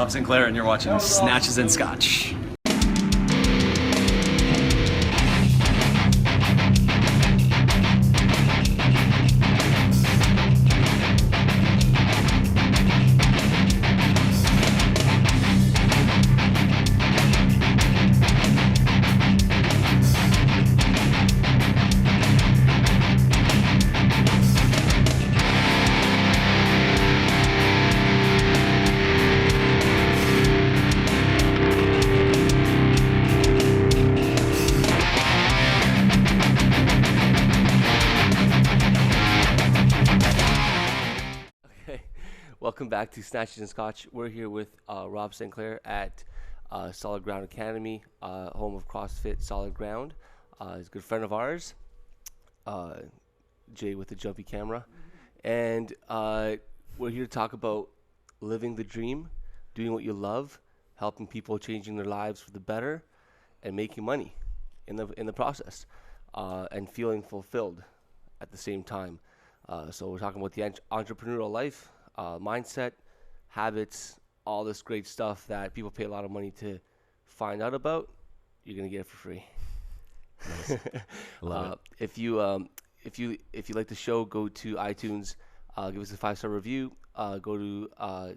Rob Sinclair, and you're watching Snatches and Scotch. Welcome back to Snatches and Scotch. We're here with Rob Sinclair at Solid Ground Academy, home of CrossFit Solid Ground. He's a good friend of ours, Jay with the jumpy camera. And we're here to talk about living the dream, doing what you love, helping people, changing their lives for the better, and making money in the process, and feeling fulfilled at the same time. So we're talking about the entrepreneurial life, mindset, habits, all this great stuff that people pay a lot of money to find out about. You're gonna get it for free. Nice. Love it. If you like the show, go to iTunes, give us a 5-star review. Go to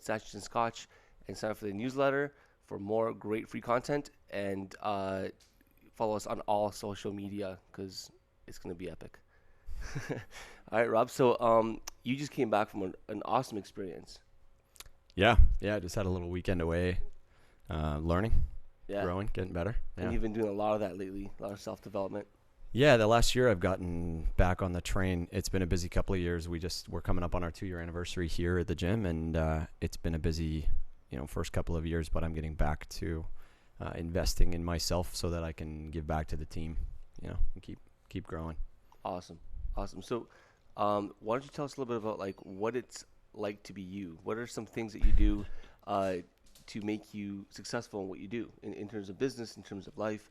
Snatches and Scotch and sign up for the newsletter for more great free content, and follow us on all social media because it's gonna be epic. All right, Rob. So you just came back from an awesome experience. Yeah. I just had a little weekend away, learning, growing, getting better. Yeah. And you've been doing a lot of that lately, a lot of self-development. Yeah, the last year I've gotten back on the train. It's been a busy couple of years. We're coming up on our 2-year anniversary here at the gym, and it's been a busy, first couple of years. But I'm getting back to investing in myself so that I can give back to the team, and keep growing. Awesome. So, why don't you tell us a little bit about what it's like to be you? What are some things that you do to make you successful in what you do in terms of business, in terms of life?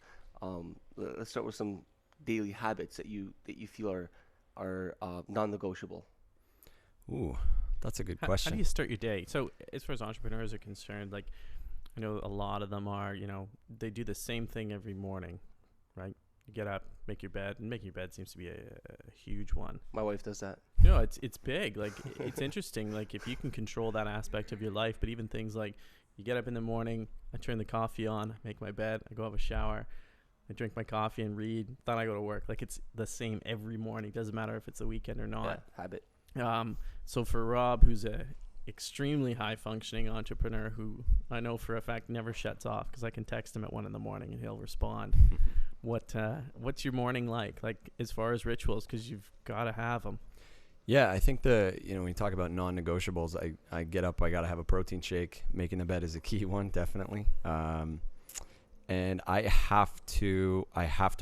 Let's start with some daily habits that you feel are non-negotiable. Ooh, that's a good question. How do you start your day? So, as far as entrepreneurs are concerned, I know a lot of them are, they do the same thing every morning, right? You get up, make your bed, and making your bed seems to be a huge one. My wife does that. No, it's big. It's interesting. If you can control that aspect of your life, but even things like you get up in the morning, I turn the coffee on, make my bed, I go have a shower, I drink my coffee and read, then I go to work. It's the same every morning. Doesn't matter if it's a weekend or not. Yeah, habit. So for Rob, who's a extremely high functioning entrepreneur who I know for a fact never shuts off because I can text him at 1 a.m. and he'll respond. What's your morning like as far as rituals, because you've got to have them? Yeah, I think when you talk about non-negotiables, I get up, I got to have a protein shake. Making the bed is a key one, definitely. And I have to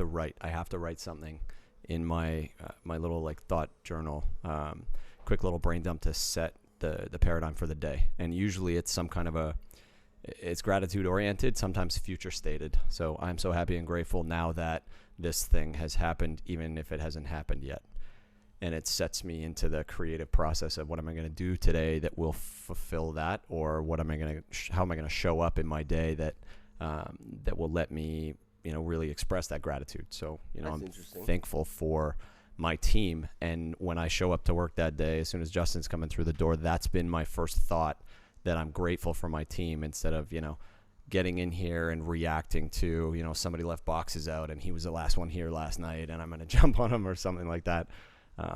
write. I have to write something in my little thought journal. Quick little brain dump to set the paradigm for the day. And usually it's some kind of it's gratitude oriented, sometimes future stated. So I'm so happy and grateful now that this thing has happened, even if it hasn't happened yet. And it sets me into the creative process of what am I going to do today that will fulfill that, or how am I going to show up in my day that will let me, really express that gratitude. So, I'm thankful for my team. And when I show up to work that day, as soon as Justin's coming through the door, that's been my first thought, that I'm grateful for my team, instead of, getting in here and reacting to, somebody left boxes out and he was the last one here last night and I'm going to jump on him or something like that.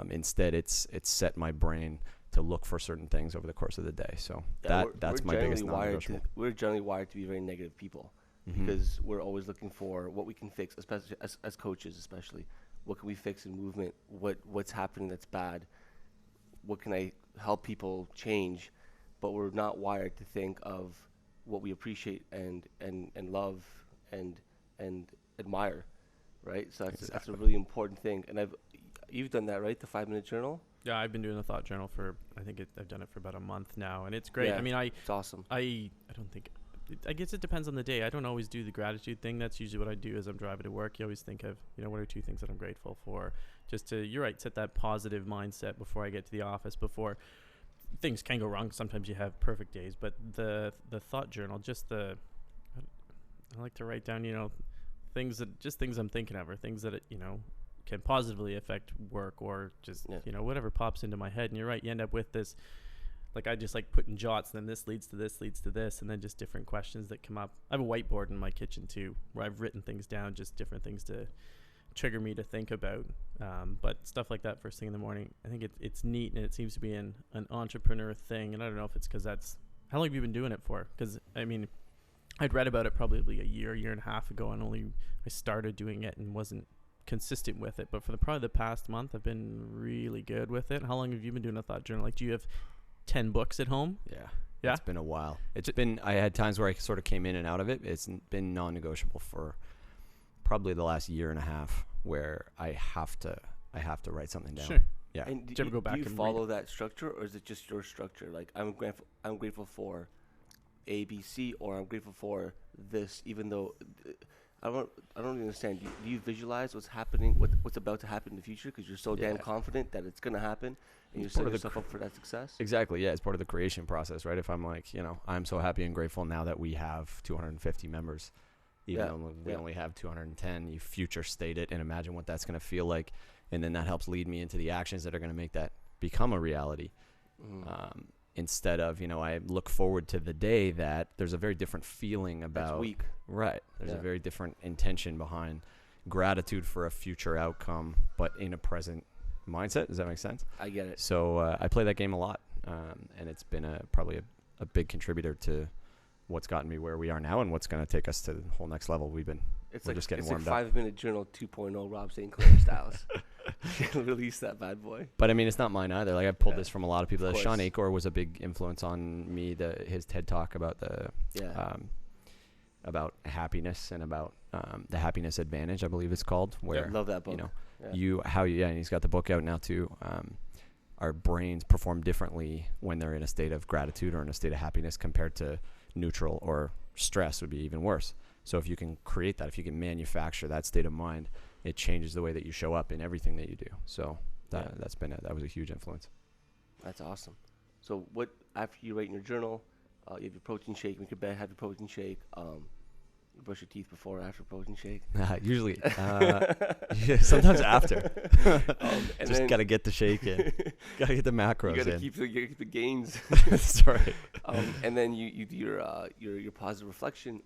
Instead, it's set my brain to look for certain things over the course of the day. So that's my biggest non-negotiable. We're generally wired to be very negative people, because we're always looking for what we can fix, especially as coaches, especially. What can we fix in movement? What's happening that's bad? What can I help people change? But we're not wired to think of what we appreciate and love and admire, right? So that's a really important thing. And you've done that, right? The 5-minute journal. Yeah, I've been doing the thought journal I've done it for about a month now, and it's great. Yeah, it's awesome. I guess it depends on the day. I don't always do the gratitude thing. That's usually what I do as I'm driving to work. You always think of, 1 or 2 things that I'm grateful for, just to, you're right, set that positive mindset before I get to the office, before things can go wrong. Sometimes you have perfect days, but the thought journal, I like to write down, things I'm thinking of, or things that, can positively affect work, or just, whatever pops into my head. And you're right. You end up with this, like, I just like putting jots, and then this leads to this, and then just different questions that come up. I have a whiteboard in my kitchen too, where I've written things down, just different things to trigger me to think about. But stuff like that first thing in the morning, I think it's neat, and it seems to be an entrepreneur thing. And I don't know if it's because how long have you been doing it for? Because, I mean, I'd read about it probably a year and a half ago, and I started doing it and wasn't consistent with it. But for probably the past month, I've been really good with it. How long have you been doing a thought journal? Like, do you have 10 books at home? Yeah. It's been a while. I had times where I sort of came in and out of it. It's been non-negotiable for probably the last year and a half, where I have to write something down. Sure. Yeah. And Do you ever go back do you and follow that structure, or is it just your structure? Like, I'm grateful for A, B, C, or I'm grateful for this, even though I don't really understand. Do you visualize what's happening, what's about to happen in the future, because you're so damn confident that it's going to happen, and you're setting yourself up for that success? Exactly. Yeah. It's part of the creation process, right? If I'm like, I'm so happy and grateful now that we have 250 members, even though we only have 210, you future state it and imagine what that's going to feel like. And then that helps lead me into the actions that are going to make that become a reality. Instead of, I look forward to the day that there's a very different feeling about. It's weak. Right. There's a very different intention behind gratitude for a future outcome, but in a present mindset. Does that make sense? I get it. So I play that game a lot. And it's been probably a big contributor to what's gotten me where we are now and what's going to take us to the whole next level. We're just getting warmed up. 5-minute journal 2.0 Rob Sinclair styles. Release that bad boy. But I mean, it's not mine either. Like, I've pulled this from a lot of people. Of Sean Acor was a big influence on me. His TED talk about about happiness and about the happiness advantage, I believe it's called. Where love that book. And he's got the book out now too. Our brains perform differently when they're in a state of gratitude or in a state of happiness compared to neutral, or stress would be even worse. So if you can create that, if you can manufacture that state of mind, it changes the way that you show up in everything that you do. So that was a huge influence. That's awesome. So what, after you write in your journal, you have your protein shake, make your bed, have your protein shake, you brush your teeth before or after protein shake? Usually. Sometimes after. Just got to get the shake in. Got to get the macros in. You got to keep the gains. That's right. And then you do your positive reflection,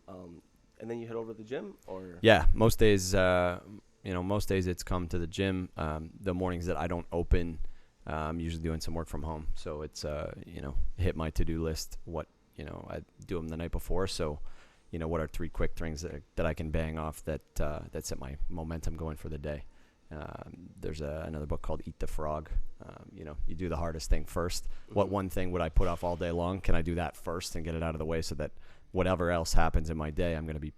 and then you head over to the gym, or? Yeah, most days, it's come to the gym. The mornings that I don't open, I'm usually doing some work from home. So it's, hit my to-do list, I do them the night before. So, what are 3 quick things that I can bang off that set my momentum going for the day. There's another book called Eat the Frog. You do the hardest thing first. Mm-hmm. What one thing would I put off all day long? Can I do that first and get it out of the way so that whatever else happens in my day, I'm going to be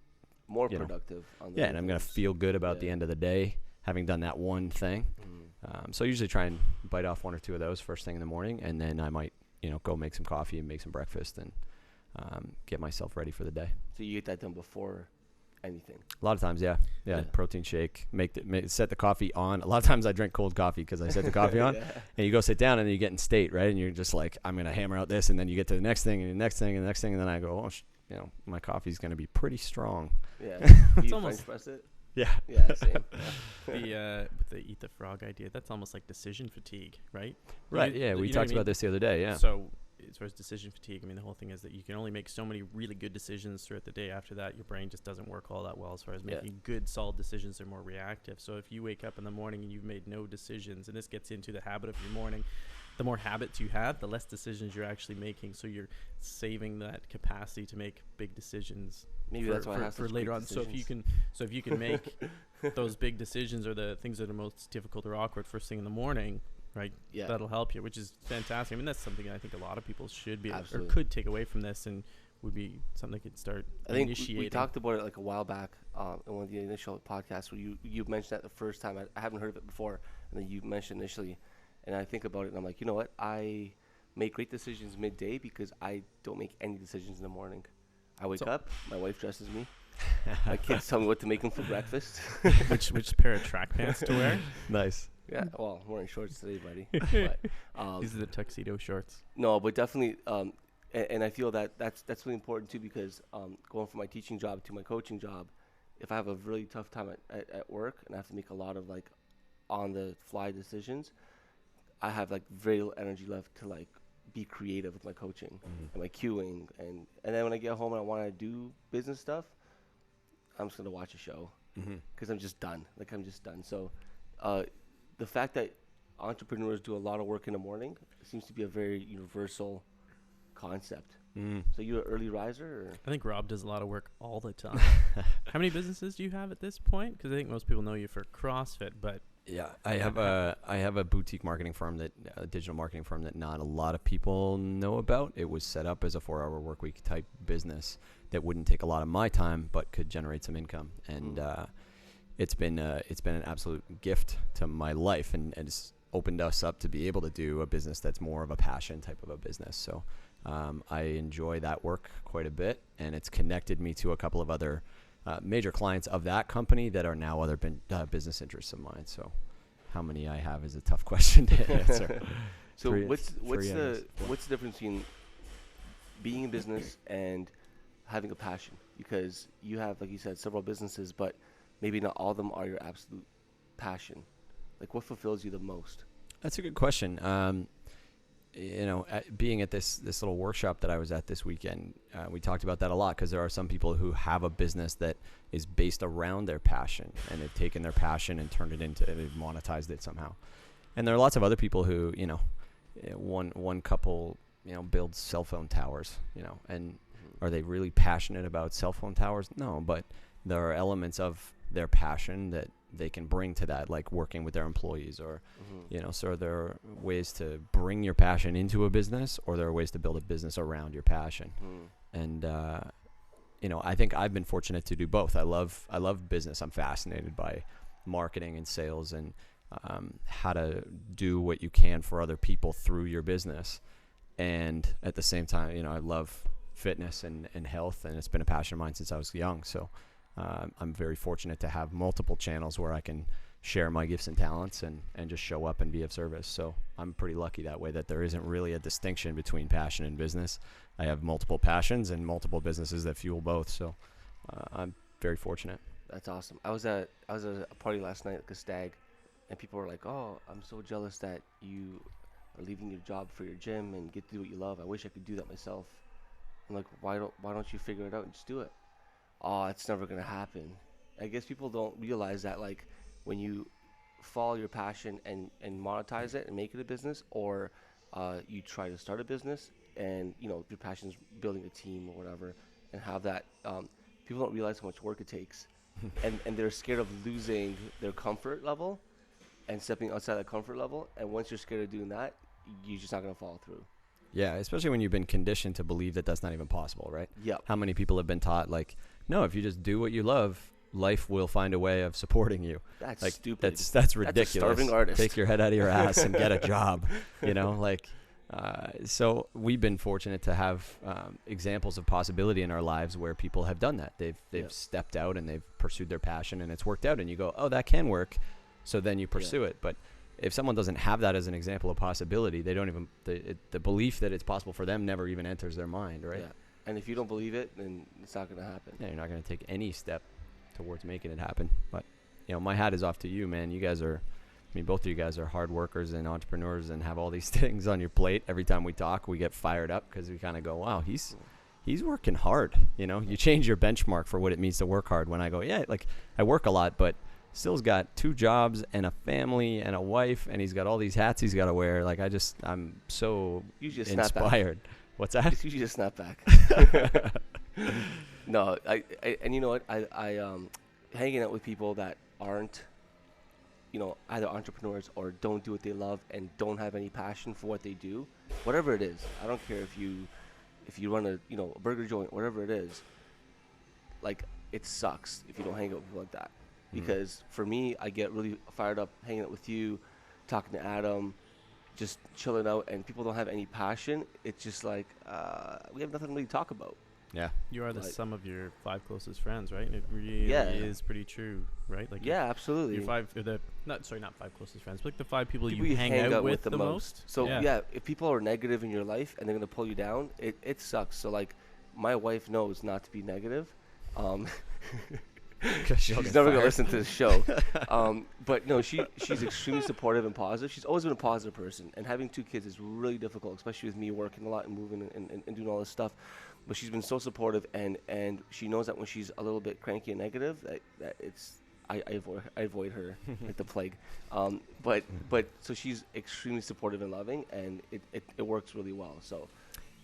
more productive. And I'm going to feel good about the end of the day, having done that one thing. So I usually try and bite off 1 or 2 of those first thing in the morning, and then I might, go make some coffee and make some breakfast and get myself ready for the day. So you get that done before anything? A lot of times, yeah. Protein shake. Set the coffee on. A lot of times I drink cold coffee because I set the coffee on, and you go sit down, and then you get in state, right? And you're just like, I'm gonna hammer out this, and then you get to the next thing, and the next thing, and the next thing, and then I go, my coffee's gonna be pretty strong. Yeah, it's almost French press it. Yeah, same. With the Eat the Frog idea, that's almost like decision fatigue, right? Right. We talked about this the other day. Yeah. So, as far as decision fatigue, the whole thing is that you can only make so many really good decisions throughout the day. After that, your brain just doesn't work all that well as far as making good, solid decisions. They're more reactive. So if you wake up in the morning and you've made no decisions, and this gets into the habit of your morning, the more habits you have, the less decisions you're actually making. So you're saving that capacity to make big decisions. Maybe that's why I have for later on. So if you can make those big decisions, or the things that are most difficult or awkward first thing in the morning, right? Yeah. That'll help you, which is fantastic. That's something I think a lot of people should be or could take away from this, and would be something they could start initiating. We talked about it like a while back in one of the initial podcasts where you mentioned that the first time. I haven't heard of it before, and then you mentioned initially, and I think about it, and I'm like, you know what? I make great decisions midday because I don't make any decisions in the morning. I wake up, my wife dresses me, my kids tell me what to make them for breakfast. which pair of track pants to wear. Nice. Yeah, well, I'm wearing shorts today, buddy. But, These are the tuxedo shorts. no, but definitely, and I feel that that's really important too, because going from my teaching job to my coaching job, if I have a really tough time at work and I have to make a lot of like on the fly decisions, I have like very little energy left to like be creative with my coaching and my cueing, and then when I get home and I want to do business stuff, I'm just gonna watch a show because I'm just done. Like I'm just done. So, the fact that entrepreneurs do a lot of work in the morning seems to be a very universal concept. So you're an early riser? Or? I think Rob does a lot of work all the time. How many businesses do you have at this point? Because I think most people know you for CrossFit, but Yeah, I have a boutique marketing firm, that a digital marketing firm that not a lot of people know about. It was set up as a 4-hour work week type business that wouldn't take a lot of my time, but could generate some income. And it's been an absolute gift to my life, and it's opened us up to be able to do a business that's more of a passion type of a business. So I enjoy that work quite a bit, and it's connected me to a couple of other major clients of that company that are now other business interests of mine. So how many I have is a tough question to answer. So what's the difference between being in business and having a passion? Because you have, like you said, several businesses, but maybe not all of them are your absolute passion. Like, what fulfills you the most? That's a good question. Being at this little workshop that I was at this weekend, we talked about that a lot, because there are some people who have a business that is based around their passion, and they've taken their passion and turned it into, they've monetized it somehow. And there are lots of other people who, one couple, builds cell phone towers, and are they really passionate about cell phone towers? No, but there are elements of their passion that they can bring to that, like working with their employees, or so there are ways to bring your passion into a business, or there are ways to build a business around your passion. And I think I've been fortunate to do both. I love business. I'm fascinated by marketing and sales, and how to do what you can for other people through your business. And at the same time, I love fitness and health, and it's been a passion of mine since I was young. So I'm very fortunate to have multiple channels where I can share my gifts and talents and just show up and be of service. So I'm pretty lucky that way, that there isn't really a distinction between passion and business. I have multiple passions and multiple businesses that fuel both. So I'm very fortunate. That's awesome. I was at a party last night, like a stag, and people were like, "Oh, I'm so jealous that you are leaving your job for your gym and get to do what you love. I wish I could do that myself." I'm like, "Why don't you figure it out and just do it?" "Oh, it's never gonna happen." I guess people don't realize that, like, when you follow your passion and monetize it and make it a business, or you try to start a business and your passion is building a team or whatever, and have that, people don't realize how much work it takes, and they're scared of losing their comfort level and stepping outside that comfort level. And once you're scared of doing that, you're just not gonna follow through. Yeah, especially when you've been conditioned to believe that that's not even possible, right? Yep. How many people have been taught, like, no, if you just do what you love, life will find a way of supporting you. That's like, stupid. That's ridiculous. That's a starving artist. Take your head out of your ass and get a job. So we've been fortunate to have examples of possibility in our lives where people have done that. They've stepped out and they've pursued their passion, and it's worked out. And you go, oh, that can work. So then you pursue it. But if someone doesn't have that as an example of possibility, they don't even, the belief that it's possible for them never even enters their mind, right? Yeah. And if you don't believe it, then it's not going to happen. Yeah, you're not going to take any step towards making it happen. But, my hat is off to you, man. You guys are, both of you guys are hard workers and entrepreneurs and have all these things on your plate. Every time we talk, we get fired up because we kind of go, wow, he's working hard. You change your benchmark for what it means to work hard. When I go, yeah, like, I work a lot, but still's got 2 jobs and a family and a wife, and he's got all these hats he's got to wear. Like, I'm so inspired. What's that? You just snap back. No, and you know what? I hanging out with people that aren't, either entrepreneurs or don't do what they love and don't have any passion for what they do, whatever it is. I don't care if you run a burger joint, whatever it is. Like, it sucks if you don't hang out with people like that. Because for me, I get really fired up hanging out with you, talking to Adam, just chilling out, and people don't have any passion. It's just like we have nothing really to talk about. Yeah. You are the Like- sum of your 5 closest friends, right? And it really Yeah. is pretty true, right? Like Yeah, absolutely. your 5 or the not 5 closest friends, but like the 5 people People you hang out with the most. So Yeah. yeah, if people are negative in your life and they're gonna pull you down, it sucks. So like, my wife knows not to be negative. She's never gonna listen to this show. But no, she's extremely supportive and positive. She's always been a positive person, and having 2 kids is really difficult, especially with me working a lot and moving and doing all this stuff. But she's been so supportive, and she knows that when she's a little bit cranky and negative, that it's I avoid her like the plague. But so she's extremely supportive and loving, and it works really well. So.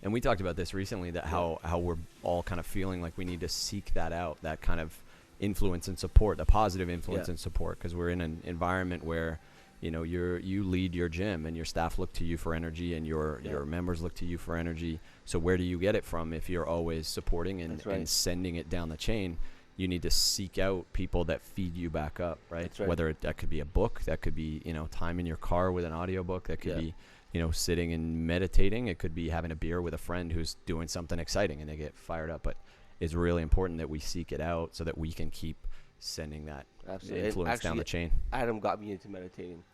And we talked about this recently, that how we're all kind of feeling like we need to seek that out, that kind of influence and support, the positive influence and support, because we're in an environment where, you know, you lead your gym and your staff look to you for energy, and your members look to you for energy. So where do you get it from if you're always supporting and sending it down the chain? You need to seek out people that feed you back up, right? That's right. Whether that could be a book, that could be, you know, time in your car with an audiobook, that could be, you know, sitting and meditating. It could be having a beer with a friend who's doing something exciting and they get fired up. But it's really important that we seek it out so that we can keep sending that influence down the chain. Adam got me into meditating.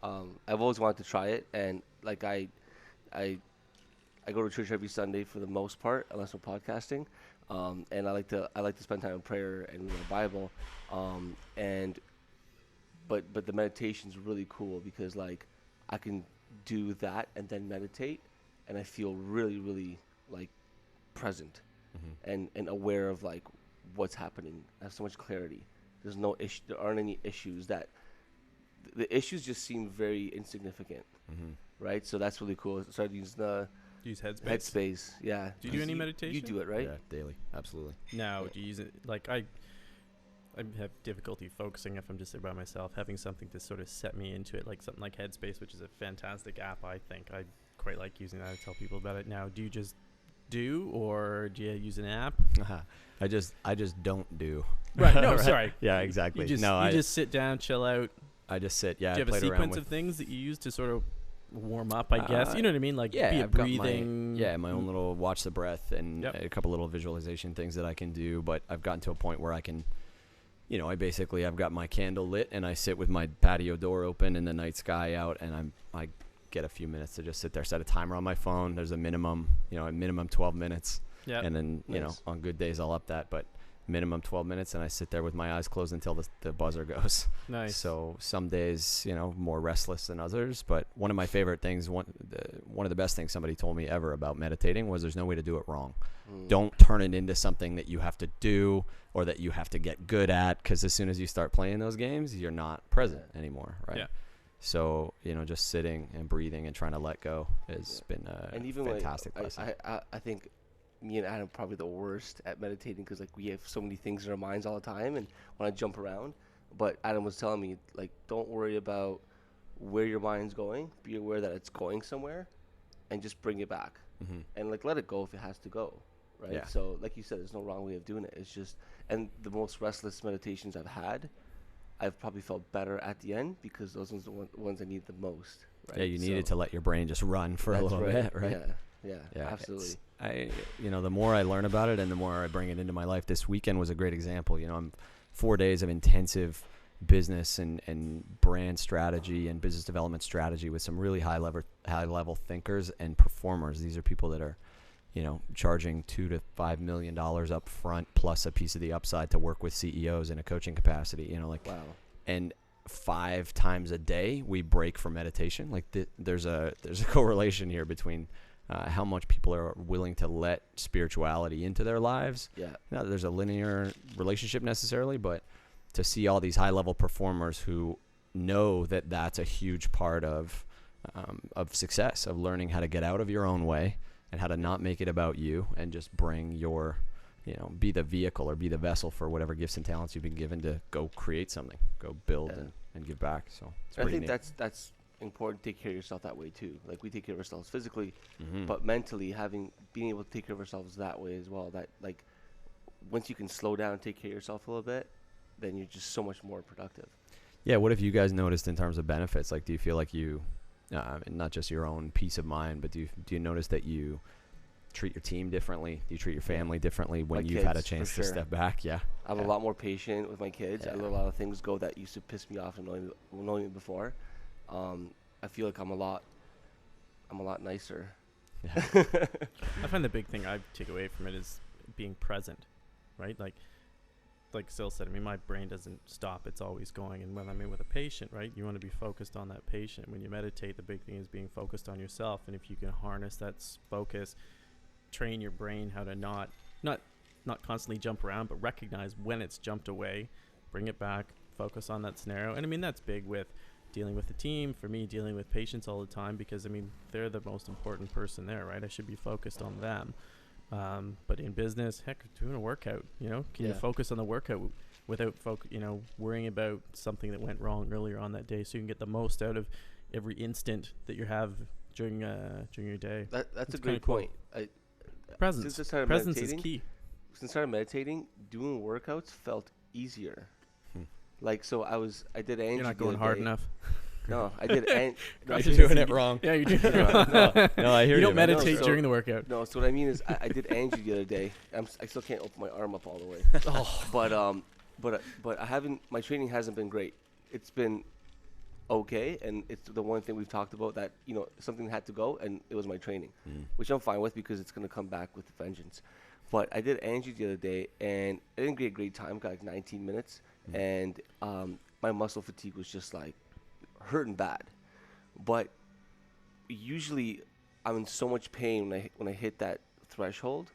I've always wanted to try it, and like I go to church every Sunday for the most part, unless we're podcasting, and I like to spend time in prayer and read the Bible, but the meditation's really cool because like I can do that and then meditate, and I feel really, really like present and aware of like what's happening. I have so much clarity. There's no issue. There aren't any issues. That the issues just seem very insignificant, right? So that's really cool. I started using the Use Headspace. Yeah. Do you do any meditation? You do it, right? Yeah, daily. Absolutely. No, do you use it? Like I have difficulty focusing if I'm just there by myself. Having something to sort of set me into it, like something like Headspace, which is a fantastic app. I think I quite like using that. I tell people about it now. Do you just or do you use an app? I just don't do. Right. No, sorry. Yeah, exactly. You just sit down, chill out. I just sit. Yeah. Do you have a sequence of things that you use to sort of warm up? I guess you know what I mean. Like be it breathing. My own little watch the breath and a couple little visualization things that I can do. But I've gotten to a point where I can, you know, I've got my candle lit and I sit with my patio door open and the night sky out, and I get a few minutes to just sit there, set a timer on my phone. There's a minimum 12 minutes. Yeah. And then, you know, on good days I'll up that, but minimum 12 minutes, and I sit there with my eyes closed until the buzzer goes. Nice. So some days, you know, more restless than others, but one of my favorite things, one of the best things somebody told me ever about meditating was there's no way to do it wrong. Don't turn it into something that you have to do or that you have to get good at, because as soon as you start playing those games, you're not present anymore, right? Yeah. So, you know, just sitting and breathing and trying to let go has been a fantastic lesson. I think me and Adam are probably the worst at meditating because like we have so many things in our minds all the time and want to jump around. But Adam was telling me, like, don't worry about where your mind's going. Be aware that it's going somewhere, and just bring it back. And like let it go if it has to go, right? Yeah. So like you said, there's no wrong way of doing it. It's just, and the most restless meditations I've had, I've probably felt better at the end because those ones are the ones I need the most. Right? Yeah, you needed to let your brain just run for a little bit, right? Yeah, absolutely. The more I learn about it and the more I bring it into my life, this weekend was a great example. You know, I'm 4 days of intensive business and brand strategy and business development strategy with some really high level thinkers and performers. These are people that are, you know, charging $2 to $5 million up front plus a piece of the upside to work with CEOs in a coaching capacity. You know, like, wow. And 5 times a day we break for meditation. Like there's a correlation here between how much people are willing to let spirituality into their lives. Yeah. Not that there's a linear relationship necessarily, but to see all these high-level performers who know that that's a huge part of success, of learning how to get out of your own way and how to not make it about you and just bring your, you know, be the vehicle or be the vessel for whatever gifts and talents you've been given to go create something, go build and give back. So it's I think that's important to take care of yourself that way too. Like we take care of ourselves physically, but mentally being able to take care of ourselves that way as well. That like once you can slow down and take care of yourself a little bit, then you're just so much more productive. Yeah. What have you guys noticed in terms of benefits? Like, do you feel like you, not just your own peace of mind, but do you notice that you treat your team differently? Do you treat your family differently when My you've had a kids, for chance to sure. step back? Yeah. I'm a lot more patient with my kids. I Yeah. let a lot of things go that used to piss me off and knowing me before. I feel like I'm a lot nicer. Yeah. I find the big thing I take away from it is being present, right? Like Sil said, I mean, my brain doesn't stop. It's always going. And when I'm in with a patient, right, you want to be focused on that patient. When you meditate, the big thing is being focused on yourself. And if you can harness that focus, train your brain how to not constantly jump around, but recognize when it's jumped away, bring it back, focus on that scenario. And I mean, that's big with dealing with the team, for me, dealing with patients all the time, because I mean, they're the most important person there, right? I should be focused on them. But in business, heck, doing a workout, can you focus on the workout without worrying about something that went wrong earlier on that day, so you can get the most out of every instant that you have during your day. That's a It's great kinda cool. point. Presence Since I started is meditating, key. Since I started meditating, doing workouts felt easier. Like, so I did Angie. You're not the going other hard day. enough. No, I did. No, I You're did doing it wrong. Yeah, you're doing No, I hear you you. don't man. meditate so- during the workout. No, so what I mean is, I did Angie the other day. I still can't open my arm up all the way. But I haven't. My training hasn't been great. It's been okay, and it's the one thing we've talked about that something had to go, and it was my training, which I'm fine with because it's gonna come back with vengeance. But I did Angie the other day, and I didn't get a great time. Got like 19 minutes, and my muscle fatigue was just like hurting bad. But usually, I'm in so much pain when I hit that threshold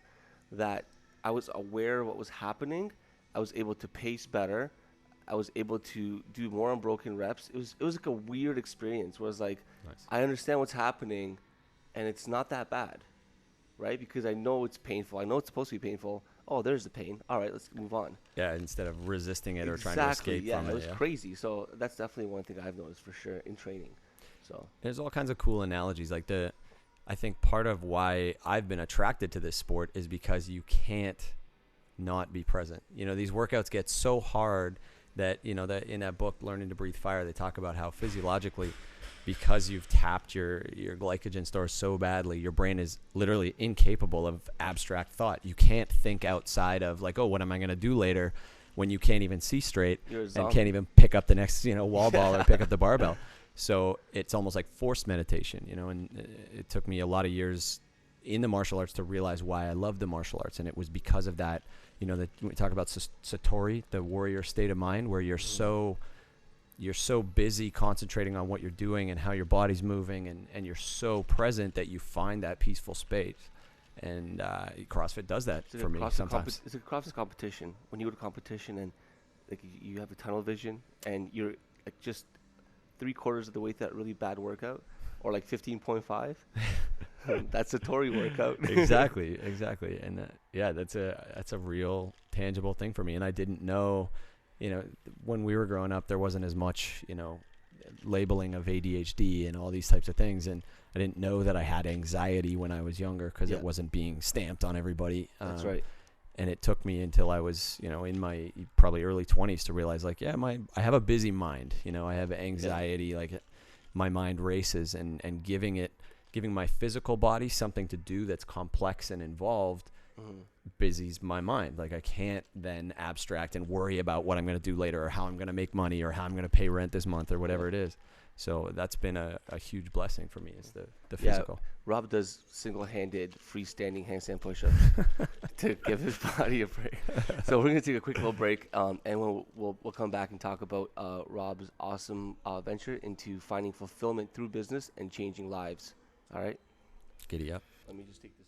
that I was aware of what was happening. I was able to pace better. I was able to do more unbroken reps. It was like a weird experience where it's like, Nice. I understand what's happening, and it's not that bad, right? Because I know it's painful. I know it's supposed to be painful. Oh, there's the pain. All right, let's move on. Yeah, instead of resisting it or trying to escape from it. It was crazy. So that's definitely one thing I've noticed for sure in training. So There's all kinds of cool analogies. Like I think part of why I've been attracted to this sport is because you can't not be present. These workouts get so hard that, that in that book, Learning to Breathe Fire, they talk about how physiologically, because you've tapped your glycogen stores so badly, your brain is literally incapable of abstract thought. You can't think outside of like, oh, what am I going to do later, when you can't even see straight You're a and zombie. can't even pick up the next, wall ball or pick up the barbell. So it's almost like forced meditation, and it took me a lot of years in the martial arts to realize why I love the martial arts. And it was because of that, that we talk about Satori, the warrior state of mind, where you're so busy concentrating on what you're doing and how your body's moving, and you're so present that you find that peaceful space. And CrossFit does that for me sometimes. It's a CrossFit competition. When you go to competition and like you have a tunnel vision and you're like just 3/4 of the way to that really bad workout, or like 15.5. That's a Tory workout. Exactly. And that's a real tangible thing for me. And I didn't know, when we were growing up, there wasn't as much, labeling of ADHD and all these types of things. And I didn't know that I had anxiety when I was younger because it wasn't being stamped on everybody. That's right. And it took me until I was, in my probably early 20s to realize, like, I have a busy mind. I have anxiety. Like, my mind races, and giving my physical body something to do that's complex and involved busies my mind. Like, I can't then abstract and worry about what I'm going to do later, or how I'm going to make money, or how I'm going to pay rent this month, or whatever it is. So that's been a huge blessing for me, is the physical. Rob does single-handed freestanding handstand push-ups to give his body a break. So we're going to take a quick little break, and we'll come back and talk about Rob's awesome venture into finding fulfillment through business and changing lives. All right? Giddy up. Let me just take this.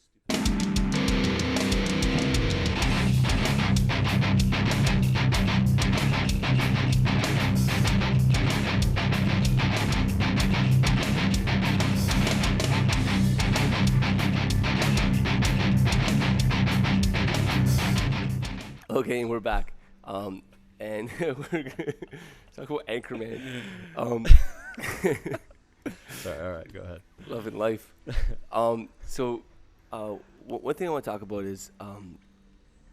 Okay, and we're back. And we're going to talk about Anchorman. Sorry, all right, go ahead. Loving life. So one thing I want to talk about is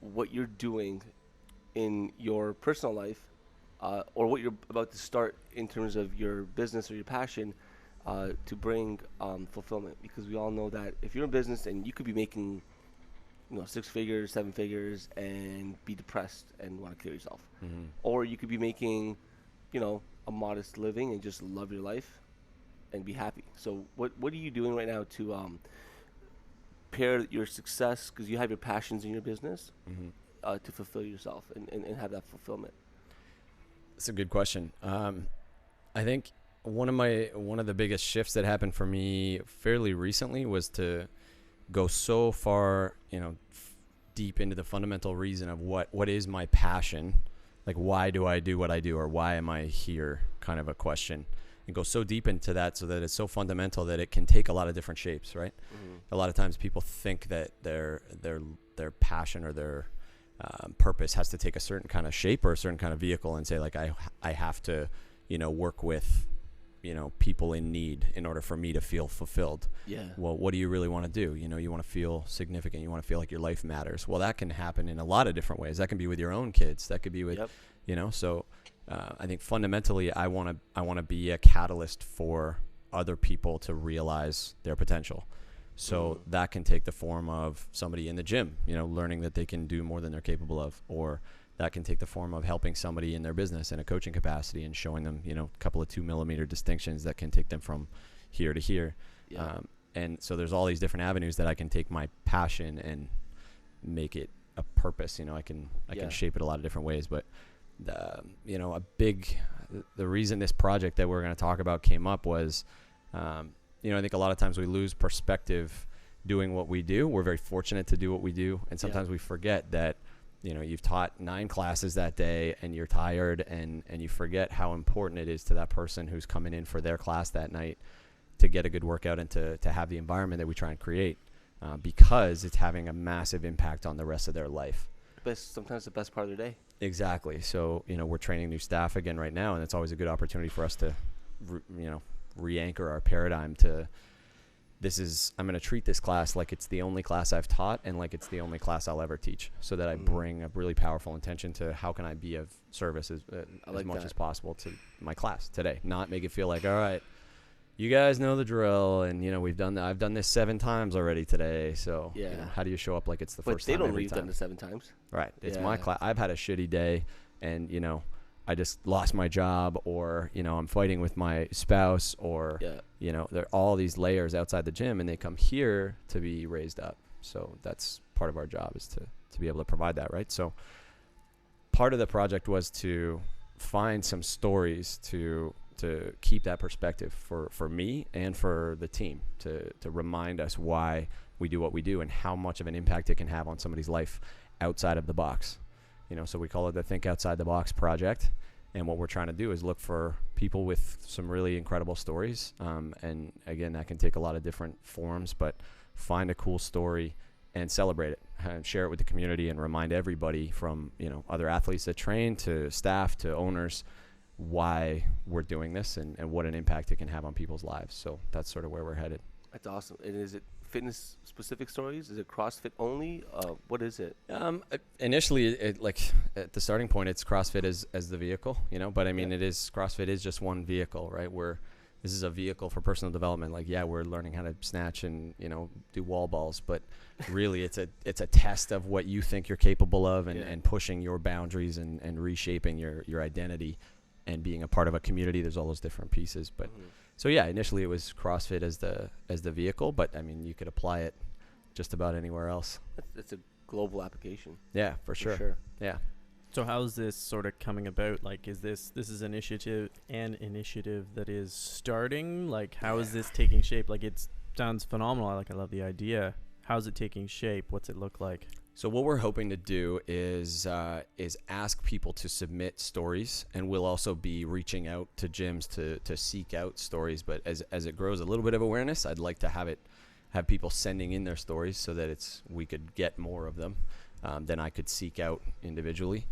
what you're doing in your personal life, or what you're about to start in terms of your business or your passion, to bring fulfillment, because we all know that if you're in business and you could be making 6 figures, 7 figures, and be depressed and want to kill yourself, or you could be making a modest living and just love your life and be happy. So what are you doing right now to pair your success, because you have your passions in your business, to fulfill yourself and have that fulfillment? That's a good question. I think one of the biggest shifts that happened for me fairly recently was to go so far, deep into the fundamental reason of what is my passion, like why do I do what I do, or why am I here, kind of a question, and go so deep into that so that it's so fundamental that it can take a lot of different shapes, right? A lot of times people think that their passion or their purpose has to take a certain kind of shape or a certain kind of vehicle, and say like I have to work with people in need in order for me to feel fulfilled. Yeah. Well, what do you really want to do? You want to feel significant. You want to feel like your life matters. Well, that can happen in a lot of different ways. That can be with your own kids. That could be with, so I think fundamentally I want to be a catalyst for other people to realize their potential. So that can take the form of somebody in the gym, learning that they can do more than they're capable of, or that can take the form of helping somebody in their business in a coaching capacity and showing them, a couple of 2 millimeter distinctions that can take them from here to here. Yeah. And so there's all these different avenues that I can take my passion and make it a purpose. I can shape it a lot of different ways. But the reason this project that we're going to talk about came up was, I think a lot of times we lose perspective doing what we do. We're very fortunate to do what we do, and sometimes we forget that you've taught 9 classes that day and you're tired, and you forget how important it is to that person who's coming in for their class that night to get a good workout and to have the environment that we try and create, because it's having a massive impact on the rest of their life. Sometimes the best part of their day. Exactly. So, we're training new staff again right now, and it's always a good opportunity for us to, re-anchor our paradigm to, I'm going to treat this class like it's the only class I've taught and like it's the only class I'll ever teach, so that I bring a really powerful intention to how can I be of service as much as possible to my class today. Not make it feel like, all right, you guys know the drill, and I've done this 7 times already today. So how do you show up like it's the first time every time? But they don't know you've done it 7 times. Right. It's my class. I've had a shitty day, and I just lost my job, or I'm fighting with my spouse, or there are all these layers outside the gym, and they come here to be raised up. So that's part of our job, is to be able to provide that, right? So part of the project was to find some stories to keep that perspective for me and for the team, to remind us why we do what we do and how much of an impact it can have on somebody's life outside of the box. So we call it the Think Outside the Box project. And what we're trying to do is look for people with some really incredible stories. And again, that can take a lot of different forms, but find a cool story and celebrate it, and share it with the community, and remind everybody, from, other athletes that train to staff to owners, why we're doing this and what an impact it can have on people's lives. So that's sort of where we're headed. That's awesome. And is it fitness specific stories? Is it CrossFit only? What is it? Initially, at the starting point, it's CrossFit as the vehicle, but I mean, CrossFit is just one vehicle, right? This is a vehicle for personal development. We're learning how to snatch and, do wall balls, but really it's a test of what you think you're capable of, and pushing your boundaries and reshaping your identity and being a part of a community. There's all those different pieces, but so initially it was CrossFit as the vehicle, but I mean, you could apply it just about anywhere else. It's a global application. Yeah, for sure. Yeah. So how is this sort of coming about? Is this an initiative that is starting? How is this taking shape? It sounds phenomenal. I love the idea. How's it taking shape? What's it look like? So what we're hoping to do is ask people to submit stories, and we'll also be reaching out to gyms to seek out stories. But as it grows a little bit of awareness, I'd like to have people sending in their stories, so that we could get more of them than I could seek out individually.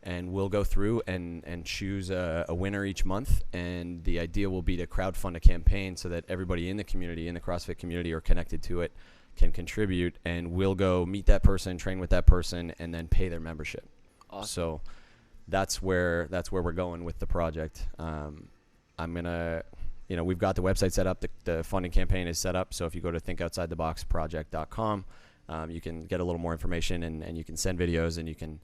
And we'll go through and choose a winner each month. And the idea will be to crowdfund a campaign so that everybody in the community, in the CrossFit community, or connected to it, can contribute, and we'll go meet that person, train with that person, and then pay their membership. Awesome. So that's where we're going with the project. I'm gonna we've got the website set up. The funding campaign is set up. So if you go to thinkoutsideTheBoxProject.com, you can get a little more information, and you can send videos, and you can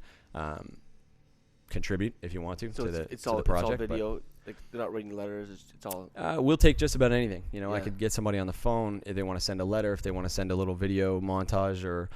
contribute if you want to So the it's to all the project. it's all video. Like they're not writing letters. It's all. We'll take just about anything. I Yeah. could get somebody on the phone if they want to send a letter, if they want to send a little video montage or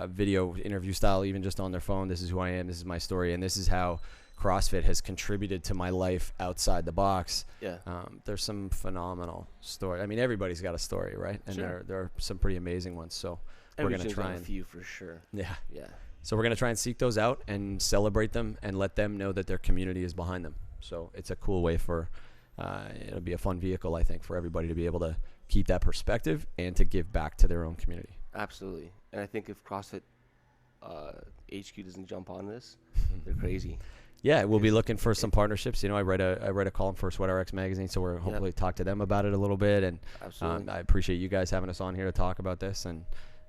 video interview style, even just on their phone. This is who I am. This is my story, and this is how CrossFit has contributed to my life outside the box. Yeah. There's some phenomenal story. I mean, everybody's got a story, right? And Sure. there are some pretty amazing ones. So Every we're gonna gym's try got a and few for sure. yeah. Yeah. So we're going to try and seek those out and celebrate them and let them know that their community is behind them. So it's a cool way for, it'll be a fun vehicle, I think, for everybody to be able to keep that perspective and to give back to their own community. Absolutely. And I think if CrossFit HQ doesn't jump on this, they're crazy. Yeah, we'll be looking for some partnerships. I write a column for SweatRx magazine, so we're hopefully talk to them about it a little bit. And Absolutely. I appreciate you guys having us on here to talk about this. And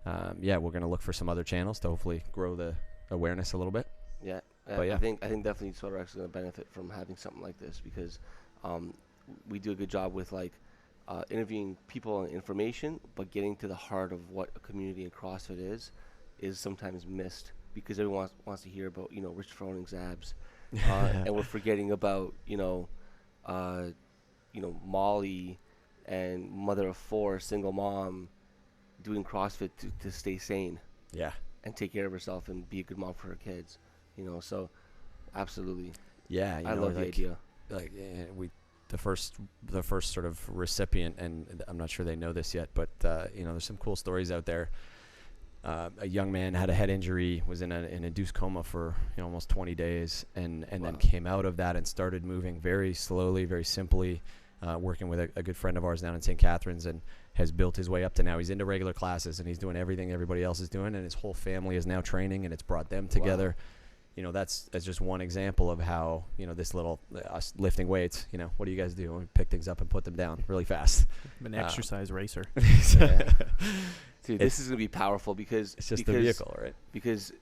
we're going to look for some other channels to hopefully grow the awareness a little bit. Yeah. But yeah. I think definitely SweatRx is going to benefit from having something like this because we do a good job with interviewing people and information, but getting to the heart of what a community in CrossFit is sometimes missed because everyone wants to hear about Rich Froning's abs, and we're forgetting about Molly and mother of four, single mom, doing CrossFit to stay sane. Yeah. And take care of herself and be a good mom for her kids. So absolutely. Yeah. I love the idea. The first sort of recipient, and I'm not sure they know this yet, but there's some cool stories out there. A young man had a head injury, was in an induced coma for almost 20 days, and then came out of that and started moving very slowly, very simply, working with a good friend of ours down in St. Catharines, and has built his way up to now. He's into regular classes, and he's doing everything everybody else is doing, and his whole family is now training, and it's brought them together. Wow. That's just one example of how this little us lifting weights. What do you guys do? We pick things up and put them down really fast. I'm an exercise racer. Yeah. Dude, this is gonna be powerful because it's just the vehicle, right? Because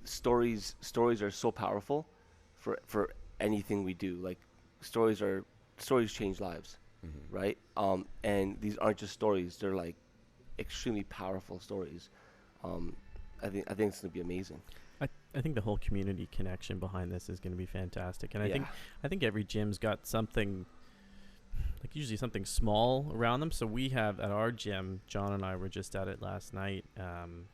stories are so powerful for anything we do. Like stories change lives, right? And these aren't just stories; they're like extremely powerful stories. I think it's gonna be amazing. I think the whole community connection behind this is going to be fantastic, and I think every gym's got something, like usually something small around them. So we have at our gym, John and I were just at it last night.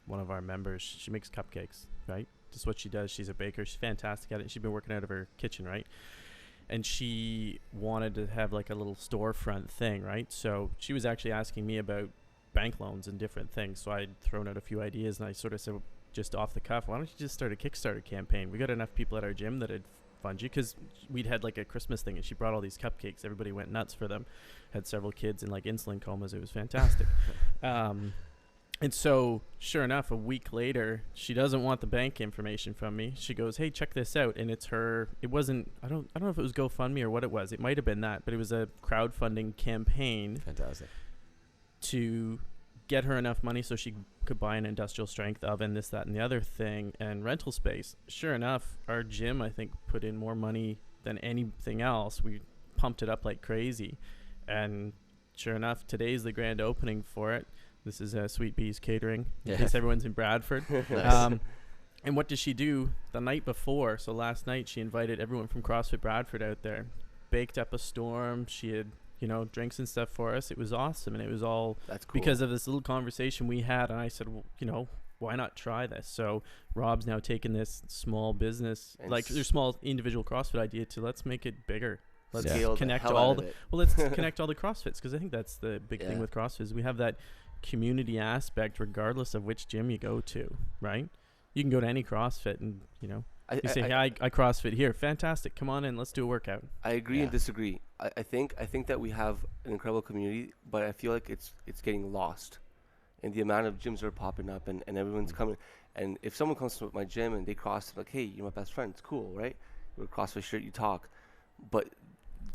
One of our members, she makes cupcakes, right? Just what she does. She's a baker. She's fantastic at it. She's been working out of her kitchen, right? And she wanted to have like a little storefront thing, right? So she was actually asking me about bank loans and different things. So I'd thrown out a few ideas, and I sort of said, just off the cuff, why don't you just start a Kickstarter campaign? We got enough people at our gym that'd fund you, because we'd had like a Christmas thing, and she brought all these cupcakes. Everybody went nuts for them. Had several kids in like insulin comas. It was fantastic. And so sure enough, a week later, she doesn't want the bank information from me. She goes, hey, check this out. And it's her, it wasn't, I don't know if it was GoFundMe or what it was. It might have been that, but it was a crowdfunding campaign. Fantastic. To get her enough money so she could buy an industrial strength oven, this, that, and the other thing, and rental space. Sure enough, our gym, I think, put in more money than anything else. We pumped it up like crazy. And sure enough, today's the grand opening for it. This is Sweet Bees Catering, in case everyone's in Bradford. Nice. And what did she do the night before? So last night, she invited everyone from CrossFit Bradford out there, baked up a storm. She had drinks and stuff for us. It was awesome, and it was all because of this little conversation we had. And I said, well, why not try this? So Rob's now taken this small business, and like their small individual CrossFit idea, to let's make it bigger. Let's connect all the let's connect all the CrossFits, because I think that's the big thing with CrossFit is we have that community aspect regardless of which gym you go to, right? You can go to any CrossFit and you say, hey, I CrossFit here. Fantastic. Come on in. Let's do a workout. I agree and disagree. I think that we have an incredible community, but I feel like it's getting lost in the amount of gyms that are popping up and everyone's coming. And if someone comes to my gym and they cross, like, hey, you're my best friend. It's cool, right? We're a CrossFit shirt, you talk. But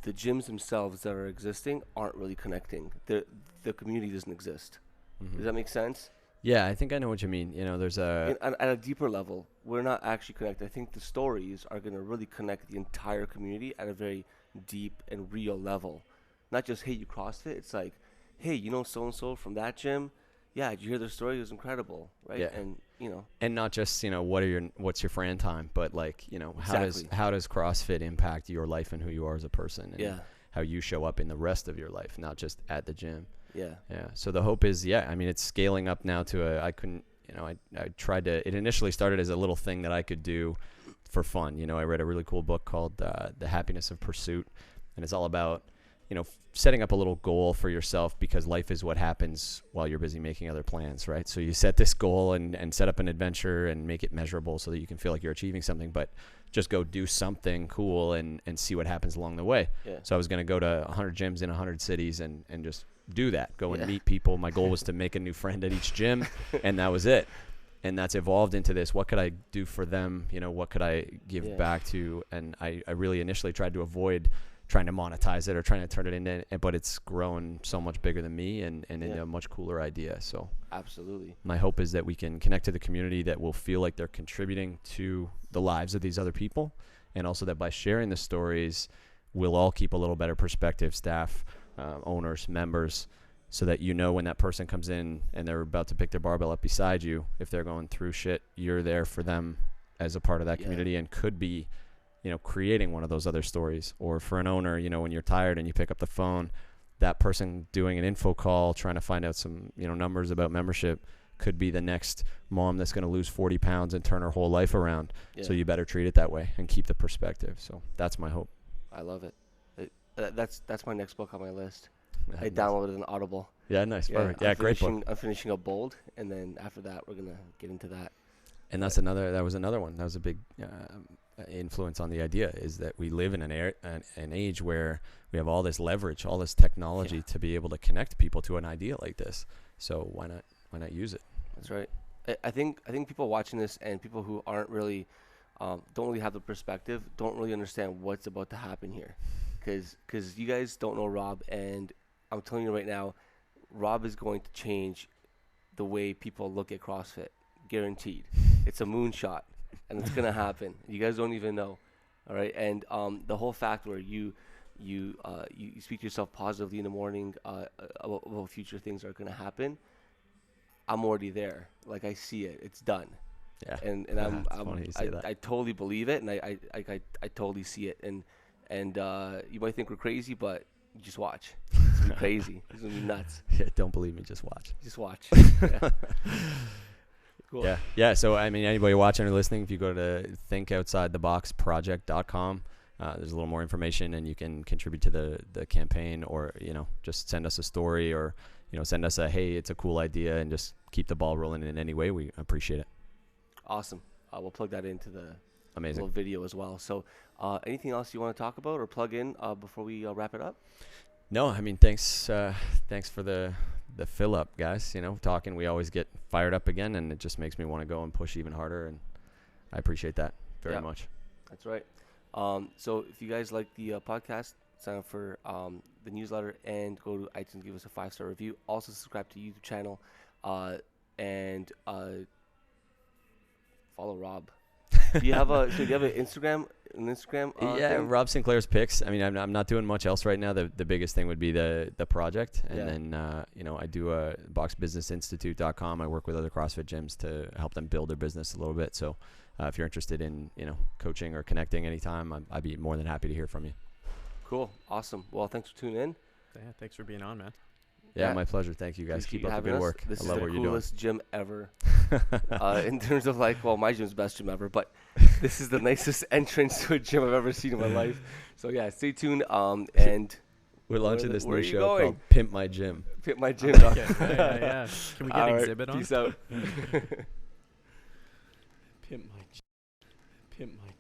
the gyms themselves that are existing aren't really connecting. The community doesn't exist. Mm-hmm. Does that make sense? Yeah, I think I know what you mean. There's at a deeper level, we're not actually connected. I think the stories are going to really connect the entire community at a very deep and real level. not just, hey, you CrossFit. It's like, hey, you know so-and-so from that gym? Yeah, did you hear their story? It was incredible, right? Yeah. And, you know. And not just, you know, what's your Fran time, but like, you know, Exactly. how does CrossFit impact your life and who you are as a person, and Yeah. how you show up in the rest of your life, not just at the gym. Yeah. Yeah. So the hope is, I mean, it's scaling up now to I couldn't, you know, I tried to, it initially started as a little thing that I could do for fun. You know, I read a really cool book called The Happiness of Pursuit, and it's all about, you know, setting up a little goal for yourself, because life is what happens while you're busy making other plans, right? So you set this goal and set up an adventure and make it measurable so that you can feel like you're achieving something, but just go do something cool and see what happens along the way. Yeah. So I was going to go to 100 gyms in 100 cities and just do that, go and Yeah. meet people. My goal was to make a new friend at each gym, and that was it. And that's evolved into this, what could I do for them? You know, what could I give Yeah. back to? And I really initially tried to avoid trying to monetize it or trying to turn it into, but it's grown so much bigger than me and into Yeah. a much cooler idea. So Absolutely. my hope is that we can connect to the community, that will feel like they're contributing to the lives of these other people. And also that by sharing the stories, we'll all keep a little better perspective, staff, owners, members, so that, you know, when that person comes in and they're about to pick their barbell up beside you, if they're going through shit, you're there for them as a part of that Yeah. community, and could be, you know, creating one of those other stories. Or for an owner, you know, when you're tired and you pick up the phone, that person doing an info call, trying to find out some, you know, numbers about membership, could be the next mom that's going to lose 40 pounds and turn her whole life around. Yeah. So you better treat it that way and keep the perspective. So that's my hope. I love it. That's my next book on my list. I Nice. downloaded an Audible. Yeah, nice. Perfect. I'm Yeah, great book. I'm finishing up Bold, and then after that, we're gonna get into that. And that was another one. That was a big influence on the idea, is that we live in an age where we have all this leverage, all this technology Yeah. to be able to connect people to an idea like this. So why not use it? That's right. I think people watching this and people who aren't really don't really have the perspective, don't really understand what's about to happen here, because you guys don't know Rob, and I'm telling you right now, Rob is going to change the way people look at CrossFit. Guaranteed. It's a moonshot, and it's gonna happen. You guys don't even know. All right, and the whole fact where you speak to yourself positively in the morning about future things are gonna happen. I'm already there. Like, I see it. It's done. Yeah. And It's funny you say that. I totally believe it, and I totally see it. And you might think we're crazy, but just watch. It's gonna be crazy. It's gonna be nuts. Yeah, don't believe me, just watch. Just watch. Yeah. Cool. Yeah. So, I mean, anybody watching or listening, if you go to thinkoutsideTheBoxProject.com, there's a little more information, and you can contribute to the campaign, or, you know, just send us a story, or, you know, send us a, hey, it's a cool idea, and just keep the ball rolling in any way. We appreciate it. Awesome. We'll plug that into the Amazing. little video as well. So, anything else you want to talk about or plug in before we wrap it up? No, I mean, thanks for the fill up, guys. You know, talking, we always get fired up again, and it just makes me want to go and push even harder, and I appreciate that very much. That's right. So if you guys like the podcast, sign up for the newsletter and go to iTunes and give us a 5-star review. Also subscribe to the YouTube channel and follow Rob. Do you have an Instagram? Yeah, thing? Rob Sinclair's picks. I mean, I'm not doing much else right now. The biggest thing would be the project, and Yeah. then you know, I do a boxbusinessinstitute.com. I work with other CrossFit gyms to help them build their business a little bit. So if you're interested in, you know, coaching or connecting anytime, I'd be more than happy to hear from you. Cool. Awesome. Well, thanks for tuning in. Yeah, thanks for being on, man. Yeah, Yeah. my pleasure. Thank you, guys. Appreciate Keep you up the having good us. work. This I is love the what you're doing. coolest gym ever. In terms of, like, well, my gym's the best gym ever, but this is the nicest entrance to a gym I've ever seen in my life. So yeah, stay tuned. And We're launching this where new are you show going? called Pimp My Gym. hit my gym. dog. Okay, yeah. Can we get All an right, exhibit on? Peace out. Pimp my